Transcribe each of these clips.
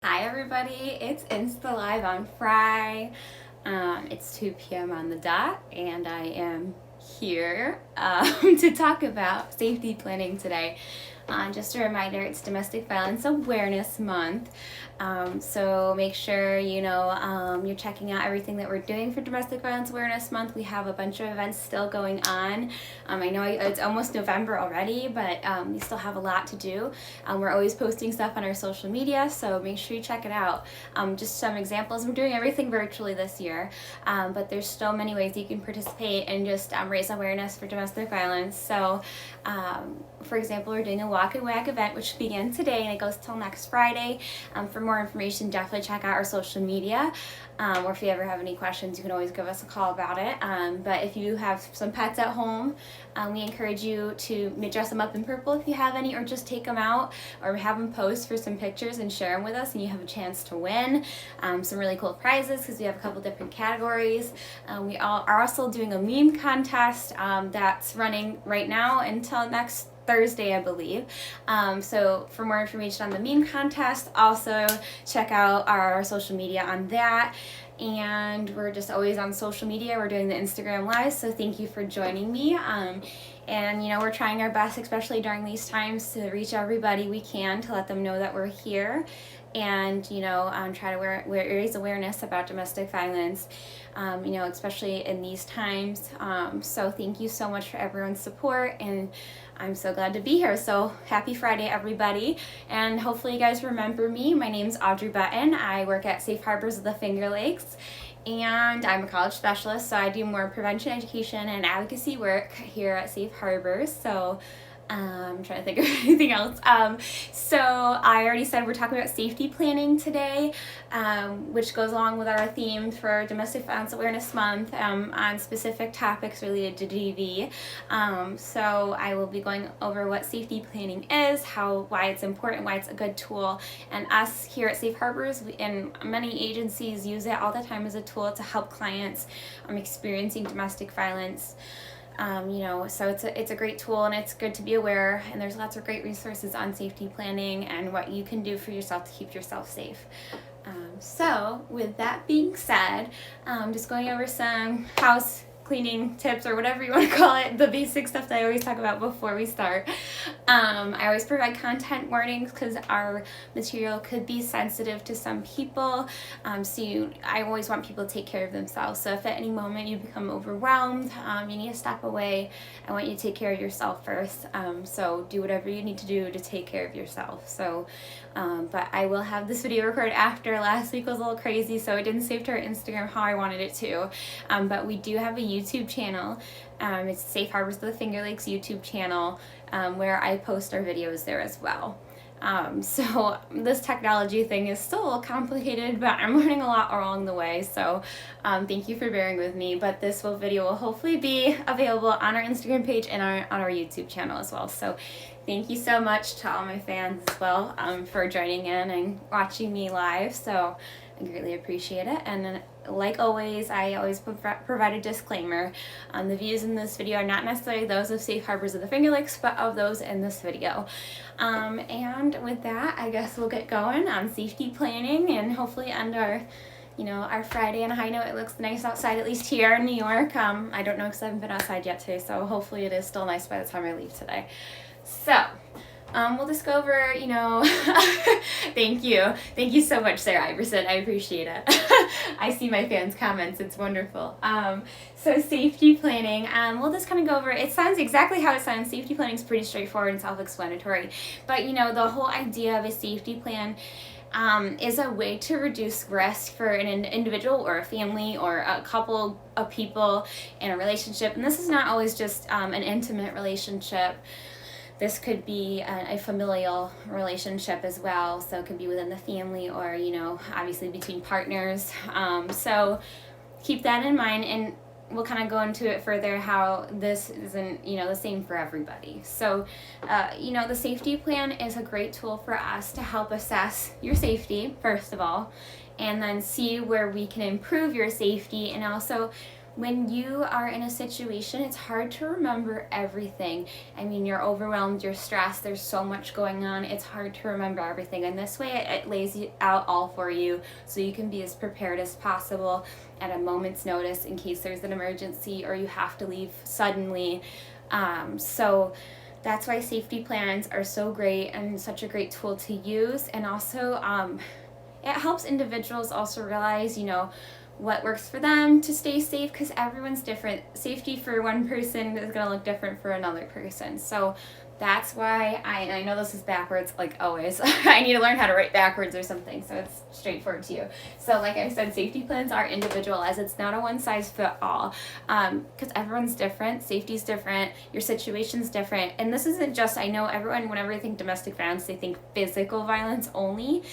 Hi everybody, it's Insta Live on Fry. It's 2 p.m. on the dot, and I am here to talk about safety planning today. Just a reminder, it's Domestic Violence Awareness Month. So make sure you're checking out everything that we're doing for Domestic Violence Awareness Month. We have a bunch of events still going on. I know it's almost November already, but we still have a lot to do. We're always posting stuff on our social media, so make sure you check it out. Just some examples. We're doing everything virtually this year, but there's so many ways you can participate and just raise awareness for domestic violence. So for example, we're doing a walk and whack event which began today and it goes till next Friday. For more information, definitely check out our social media, or if you ever have any questions, you can always give us a call about it. But if you have some pets at home, we encourage you to dress them up in purple if you have any, or just take them out or have them pose for some pictures and share them with us, and you have a chance to win some really cool prizes because we have a couple different categories. We are also doing a meme contest that's running right now until next Thursday, I believe. So for more information on the meme contest, also check out our social media on that. And we're just always on social media. We're doing the Instagram Live, so thank you for joining me. And we're trying our best, especially during these times, to reach everybody we can to let them know that we're here, and try to raise awareness about domestic violence, especially in these times. So thank you so much for everyone's support, and I'm so glad to be here. So happy Friday, everybody, and hopefully you guys remember me. My name's Audrey Button. I work at Safe Harbors of the Finger Lakes, and I'm a college specialist, so I do more prevention, education, and advocacy work here at Safe Harbors. So I'm trying to think of anything else. So I already said we're talking about safety planning today, which goes along with our theme for Domestic Violence Awareness Month, on specific topics related to DV. So I will be going over what safety planning is, why it's important, why it's a good tool, and us here at Safe Harbors and many agencies use it all the time as a tool to help clients experiencing domestic violence. So it's a great tool, and it's good to be aware, and there's lots of great resources on safety planning and what you can do for yourself to keep yourself safe. So with that being said, just going over some house cleaning tips, or whatever you want to call it, the basic stuff that I always talk about before we start. I always provide content warnings because our material could be sensitive to some people. I always want people to take care of themselves. So if at any moment you become overwhelmed, you need to step away. I want you to take care of yourself first. So do whatever you need to do to take care of yourself. So, but I will have this video recorded after. Last week was a little crazy, so it didn't save to our Instagram how I wanted it to. But we do have a YouTube channel. It's Safe Harbors of the Finger Lakes YouTube channel, where I post our videos there as well. So this technology thing is still a little complicated, but I'm learning a lot along the way, so thank you for bearing with me. But this video will hopefully be available on our Instagram page and on our YouTube channel as well. So thank you so much to all my fans as well, for joining in and watching me live. So I greatly appreciate it. And like always, I always provide a disclaimer. The views in this video are not necessarily those of Safe Harbors of the Finger Lakes, but of those in this video. And with that, I guess we'll get going on safety planning and hopefully end our Friday on a high note. It looks nice outside, at least here in New York. I don't know because I haven't been outside yet today, so hopefully it is still nice by the time I leave today. So we'll just go over, thank you so much, Sarah Iverson. I appreciate it. I see my fans' comments. It's wonderful. So safety planning, we'll just kind of go over it. It sounds exactly how it sounds. Safety planning is pretty straightforward and self-explanatory, but the whole idea of a safety plan is a way to reduce risk for an individual or a family or a couple of people in a relationship. And this is not always just an intimate relationship. This could be a familial relationship as well, so it could be within the family or, obviously between partners. So keep that in mind, and we'll kind of go into it further how this isn't, the same for everybody. So, the safety plan is a great tool for us to help assess your safety, first of all, and then see where we can improve your safety, and also when you are in a situation, it's hard to remember everything. I mean, you're overwhelmed, you're stressed, there's so much going on, it's hard to remember everything. And this way, it lays out all for you so you can be as prepared as possible at a moment's notice in case there's an emergency or you have to leave suddenly. So that's why safety plans are so great and such a great tool to use. And also, it helps individuals also realize, what works for them to stay safe, because everyone's different. Safety for one person is going to look different for another person. So that's why I know this is backwards, like always. I need to learn how to write backwards or something, so it's straightforward to you. So like I said, safety plans are individualized. It's not a one size fit all, because everyone's different. Safety's different. Your situation's different. And this isn't just, I know everyone, whenever they think domestic violence, they think physical violence only.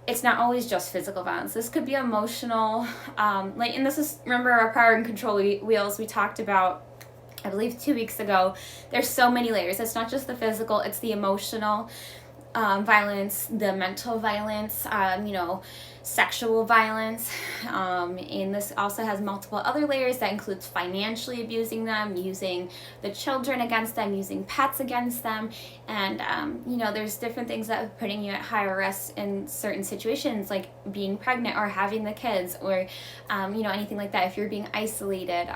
It's not always just physical violence. This could be emotional. And this is, remember our power and control wheels we talked about, I believe 2 weeks ago. There's so many layers. It's not just the physical, it's the emotional violence, the mental violence, sexual violence. And this also has multiple other layers that includes financially abusing them, using the children against them, using pets against them. And, there's different things that are putting you at higher risk in certain situations, like being pregnant or having the kids or, anything like that. If you're being isolated,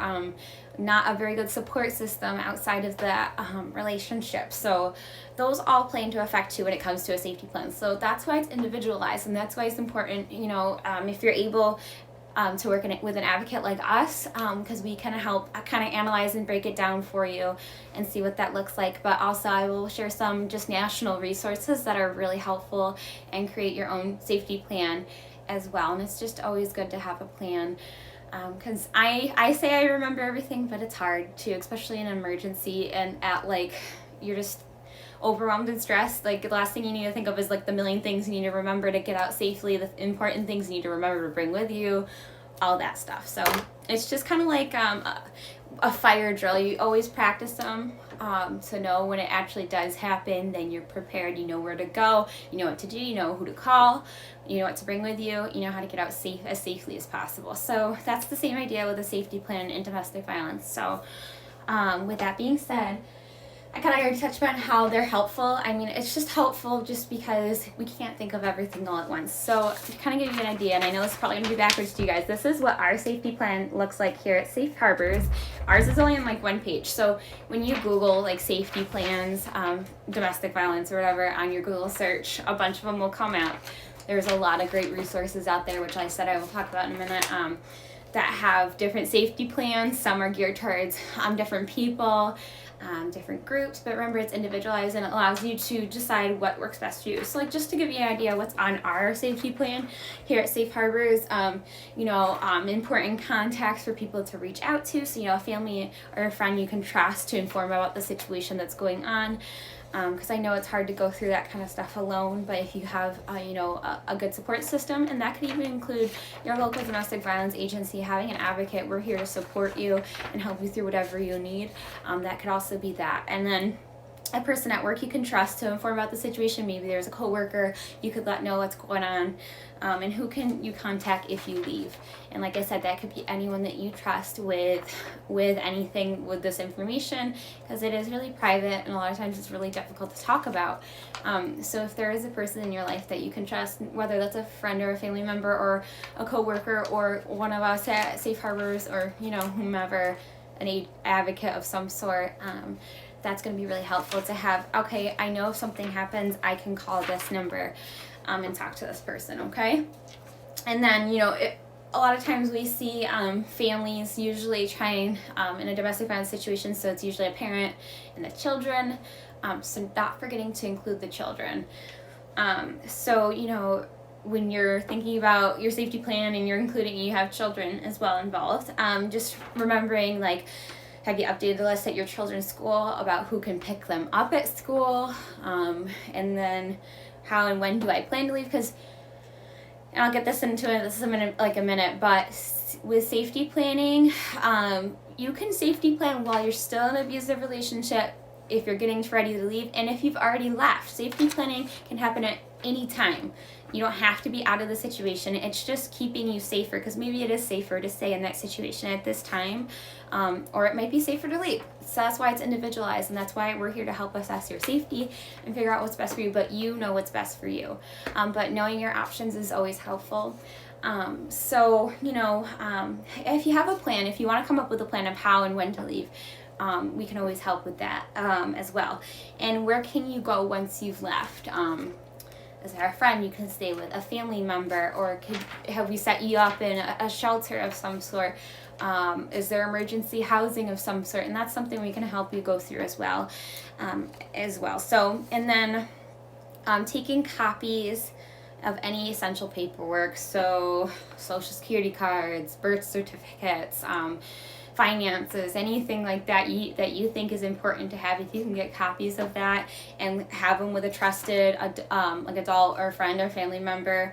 not a very good support system outside of that relationship. So those all play into effect too when it comes to a safety plan. So that's why it's individualized, and that's why it's important, if you're able to work with an advocate like us, because we can help analyze and break it down for you and see what that looks like. But also I will share some just national resources that are really helpful and create your own safety plan as well. And it's just always good to have a plan. Because I say I remember everything, but it's hard to, especially in an emergency and you're just overwhelmed and stressed. Like, the last thing you need to think of is the million things you need to remember to get out safely, the important things you need to remember to bring with you, all that stuff. So it's just kind of like a fire drill. You always practice them to know when it actually does happen, then you're prepared. You know where to go, you know what to do, you know who to call, you know what to bring with you, you know how to get out as safely as possible. So that's the same idea with a safety plan in domestic violence. So with that being said, I kind of already touched on how they're helpful. I mean, it's just helpful just because we can't think of everything all at once. So to kind of give you an idea, and I know this is probably going to be backwards to you guys, this is what our safety plan looks like here at Safe Harbors. Ours is only on one page. So when you Google safety plans, domestic violence or whatever on your Google search, a bunch of them will come out. There's a lot of great resources out there, which I said I will talk about in a minute, that have different safety plans. Some are geared towards different people, different groups, but remember, it's individualized and it allows you to decide what works best for you. So just to give you an idea what's on our safety plan here at Safe Harbors, important contacts for people to reach out to, so a family or a friend you can trust to inform about the situation that's going on. Because I know it's hard to go through that kind of stuff alone, but if you have a good support system, and that could even include your local domestic violence agency having an advocate, we're here to support you and help you through whatever you need. That could also be that. And then a person at work you can trust to inform about the situation. Maybe there's a coworker you could let know what's going on, and who can you contact if you leave. And like I said, that could be anyone that you trust with anything with this information, because it is really private and a lot of times it's really difficult to talk about. So if there is a person in your life that you can trust, whether that's a friend or a family member or a coworker or one of us at Safe Harbors or whomever, an advocate of some sort, that's going to be really helpful to have. Okay, I know if something happens, I can call this number and talk to this person, okay? And then, a lot of times we see families usually trying in a domestic violence situation, so it's usually a parent and the children, so not forgetting to include the children. When you're thinking about your safety plan and you're including, you have children as well involved, just remembering, have you updated the list at your children's school about who can pick them up at school? And then how and when do I plan to leave? Because, and I'll get this in a minute, but with safety planning, you can safety plan while you're still in an abusive relationship, if you're getting ready to leave, and if you've already left. Safety planning can happen at anytime. You don't have to be out of the situation. It's just keeping you safer, because maybe it is safer to stay in that situation at this time, or it might be safer to leave. So that's why it's individualized, and that's why we're here to help assess your safety and figure out what's best for you, but you know what's best for you. But knowing your options is always helpful. So, if you have a plan, if you want to come up with a plan of how and when to leave, we can always help with that as well. And where can you go once you've left? As a friend, you can stay with a family member, or have we set you up in a shelter of some sort? Is there emergency housing of some sort? And that's something we can help you go through as well. So, and then taking copies of any essential paperwork, so social security cards, birth certificates, finances, anything like that that you think is important to have. If you can get copies of that and have them with a trusted like adult or friend or family member,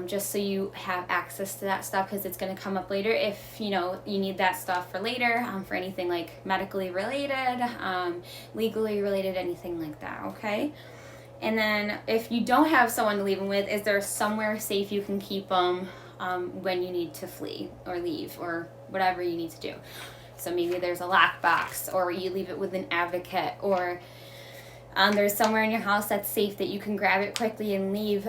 just so you have access to that stuff, because it's going to come up later if you need that stuff for later, for anything like medically related, legally related, anything like that. Okay. And then if you don't have someone to leave them with, is there somewhere safe you can keep them when you need to flee or leave or whatever you need to do? So maybe there's a lockbox, or you leave it with an advocate, or there's somewhere in your house that's safe that you can grab it quickly and leave.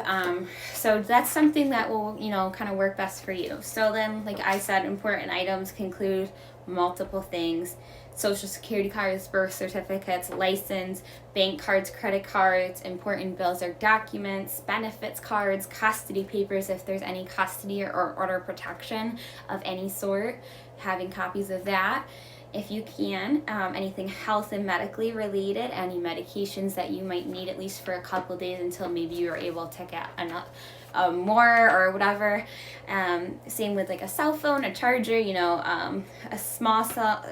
So that's something that will, kind of work best for you. So then, like I said, important items can include multiple things: social security cards, birth certificates, license, bank cards, credit cards, important bills or documents, benefits cards, custody papers if there's any custody or order protection of any sort, having copies of that if you can, anything health and medically related, any medications that you might need at least for a couple of days until maybe you're able to get enough more or whatever. Same with like a cell phone, a charger, a small cell,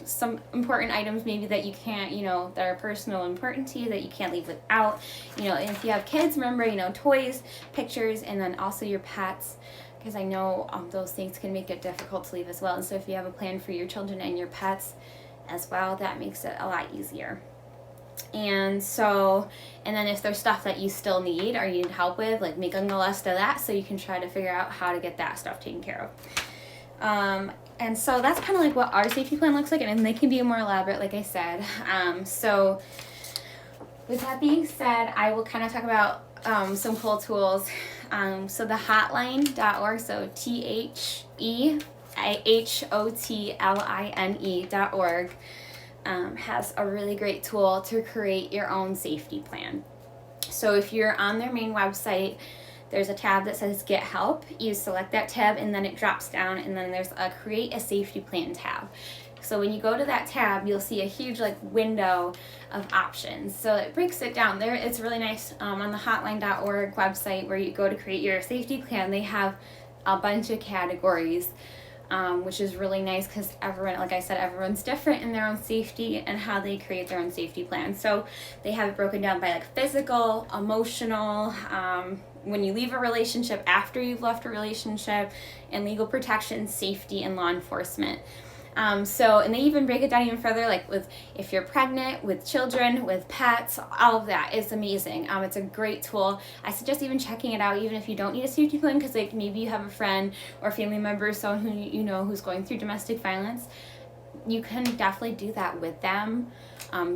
some important items maybe that you can't, that are personal and important to you that you can't leave without. And if you have kids, remember, toys, pictures, and then also your pets, because I know those things can make it difficult to leave as well. And so if you have a plan for your children and your pets as well, that makes it a lot easier. And then if there's stuff that you still need or you need help with, like making a list of that so you can try to figure out how to get that stuff taken care of. And so that's kind of like what our safety plan looks like, and they can be more elaborate, like I said. So with that being said, I will kind of talk about some cool tools. So the hotline.org, so THEIHOTLINE.org, has a really great tool to create your own safety plan. So if you're on their main website, there's a tab that says Get Help. You select that tab, and then it drops down, and then there's a Create a Safety Plan tab. So when you go to that tab, you'll see a huge window of options. So it breaks it down there. It's really nice. On the hotline.org website where you go to create your safety plan, they have a bunch of categories, which is really nice because everyone, like I said, everyone's different in their own safety and how they create their own safety plan. So they have it broken down by physical, emotional, when you leave a relationship, after you've left a relationship, and legal protection, safety, and law enforcement. And they even break it down even further, with if you're pregnant, with children, with pets, all of that. It's amazing. It's a great tool. I suggest even checking it out, even if you don't need a safety plan, because maybe you have a friend or family member, someone who who's going through domestic violence. You can definitely do that with them.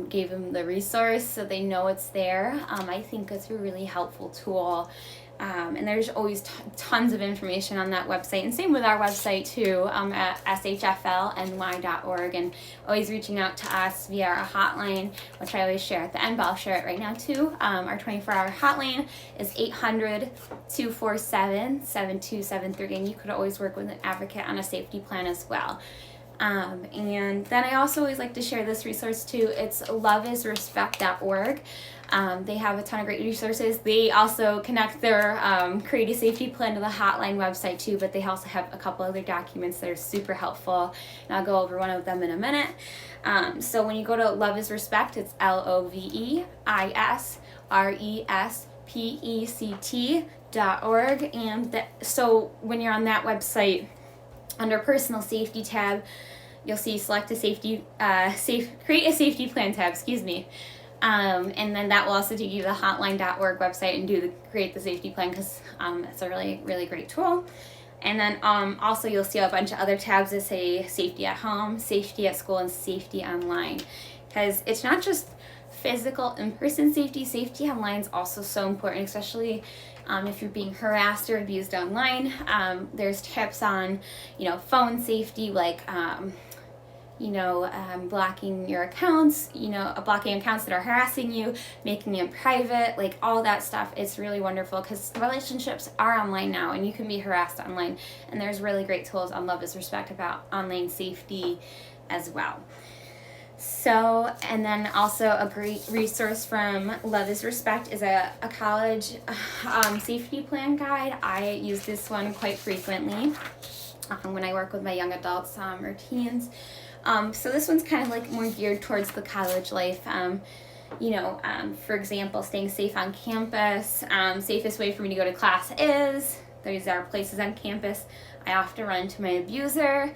Give them the resource so they know it's there. I think it's a really helpful tool. And there's always tons of information on that website, and same with our website too, at shflny.org, and always reaching out to us via our hotline, which I always share at the end, but I'll share it right now too. Our 24-hour hotline is 800-247-7273, and you could always work with an advocate on a safety plan as well. And then I also always like to share this resource too. It's loveisrespect.org. They have a ton of great resources. They also connect their Create a Safety Plan to the hotline website too, but they also have a couple other documents that are super helpful, and I'll go over one of them in a minute. So when you go to Love is Respect, it's LOVEISRESPECT.org, and so when you're on that website, under Personal Safety tab, you'll see Select a Safety, Create a Safety Plan tab, And then that will also take you to the hotline.org website and create the safety plan, because it's a really, really great tool. And then also you'll see a bunch of other tabs that say safety at home, safety at school, and safety online. Because it's not just physical in-person safety, safety online is also so important, especially if you're being harassed or abused online. There's tips on, phone safety, like blocking your accounts, blocking accounts that are harassing you, making them private, like all that stuff. It's really wonderful because relationships are online now and you can be harassed online. And there's really great tools on Love is Respect about online safety as well. So, and then also a great resource from Love is Respect is a college safety plan guide. I use this one quite frequently when I work with my young adults or teens. So this one's kind of like more geared towards the college life. For example, staying safe on campus. Safest way for me to go to class is, these are places on campus I often run into my abuser.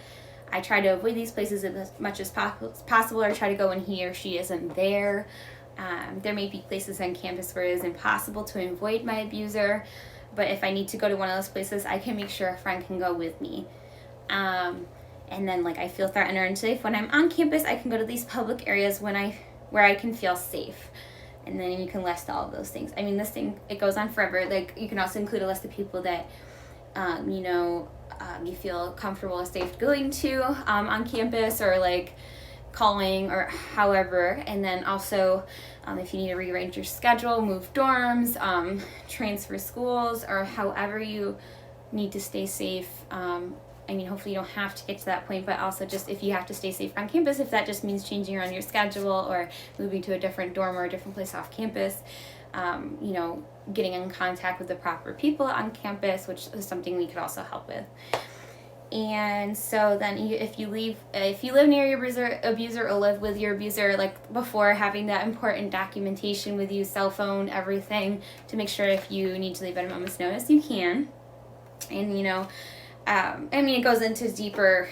I try to avoid these places as much as possible, or try to go when he or she isn't there. There may be places on campus where it is impossible to avoid my abuser, but if I need to go to one of those places, I can make sure a friend can go with me. And then, I feel threatened or unsafe when I'm on campus, I can go to these public areas where I can feel safe. And then you can list all of those things. I mean, this thing, it goes on forever. You can also include a list of people that, you feel comfortable or safe going to on campus, or calling, or however. And then also, if you need to rearrange your schedule, move dorms, transfer schools, or however you need to stay safe. Hopefully you don't have to get to that point, but also just if you have to stay safe on campus, if that just means changing around your schedule or moving to a different dorm or a different place off campus, getting in contact with the proper people on campus, which is something we could also help with. And so then if you live near your abuser or live with your abuser, before, having that important documentation with you, cell phone, everything, to make sure if you need to leave at a moment's notice, you can. And, it goes into deeper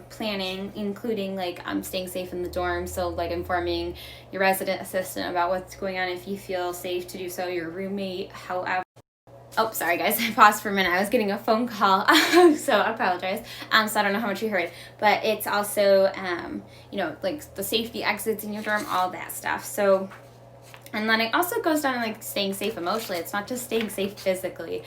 planning, including staying safe in the dorm. So informing your resident assistant about what's going on if you feel safe to do so, your roommate, however. Oh, sorry guys, I paused for a minute. I was getting a phone call, so I apologize. So I don't know how much you heard, but it's also, the safety exits in your dorm, all that stuff. So, and then it also goes down to staying safe emotionally. It's not just staying safe physically.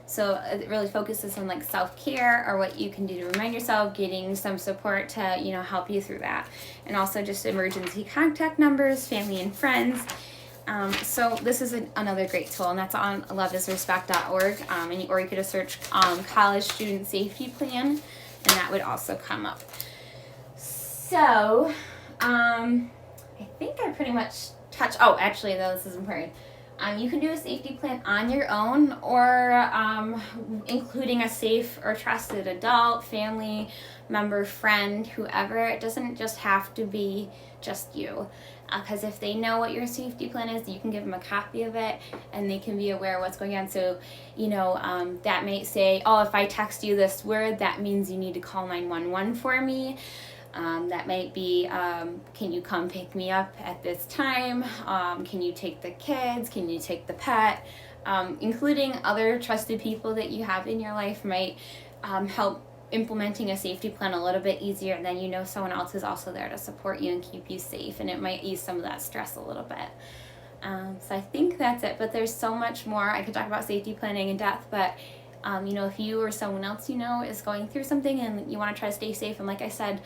So it really focuses on self-care, or what you can do to remind yourself, getting some support to, help you through that. And also just emergency contact numbers, family and friends. So this is another great tool, and that's on loveisrespect.org. Or you could just search college student safety plan, and that would also come up. So I think I pretty much touched, actually though, this is important. You can do a safety plan on your own, or including a safe or trusted adult, family member, friend, whoever. It doesn't just have to be just you. Because if they know what your safety plan is, you can give them a copy of it, and they can be aware of what's going on. So, that may say, if I text you this word, that means you need to call 911 for me. That might be, can you come pick me up at this time? Can you take the kids? Can you take the pet? Including other trusted people that you have in your life might help implementing a safety plan a little bit easier, and then someone else is also there to support you and keep you safe, and it might ease some of that stress a little bit. So I think that's it, but there's so much more. I could talk about safety planning in depth, but if you or someone else is going through something and you want to try to stay safe, and like I said,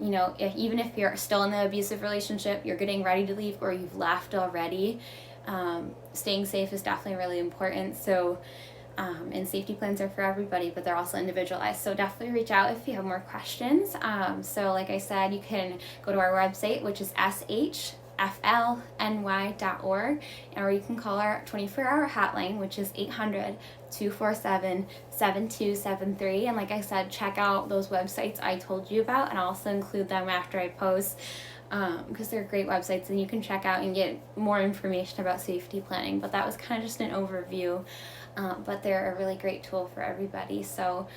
even if you're still in the abusive relationship, you're getting ready to leave, or you've left already, staying safe is definitely really important. So and safety plans are for everybody, but they're also individualized. So definitely reach out if you have more questions. So like I said, you can go to our website, which is shflny.org, or you can call our 24-hour hotline, which is 800-247-7273. And like I said, check out those websites I told you about, and I'll also include them after I post, because they're great websites, and you can check out and get more information about safety planning. But that was kind of just an overview. But they're a really great tool for everybody. So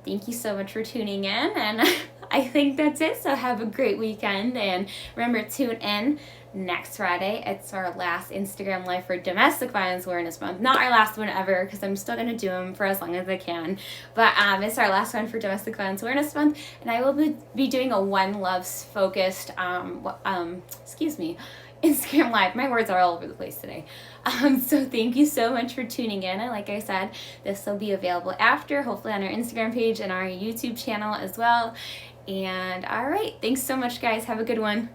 Thank you so much for tuning in, and I think that's it. So have a great weekend, and remember, tune in next Friday. It's our last Instagram Live for Domestic Violence Awareness Month. Not our last one ever, because I'm still going to do them for as long as I can. But it's our last one for Domestic Violence Awareness Month, and I will be doing a One Love's focused, Instagram Live. My words are all over the place today. So thank you so much for tuning in. And like I said, this will be available after, hopefully on our Instagram page and our YouTube channel as well. And all right, thanks so much, guys. Have a good one.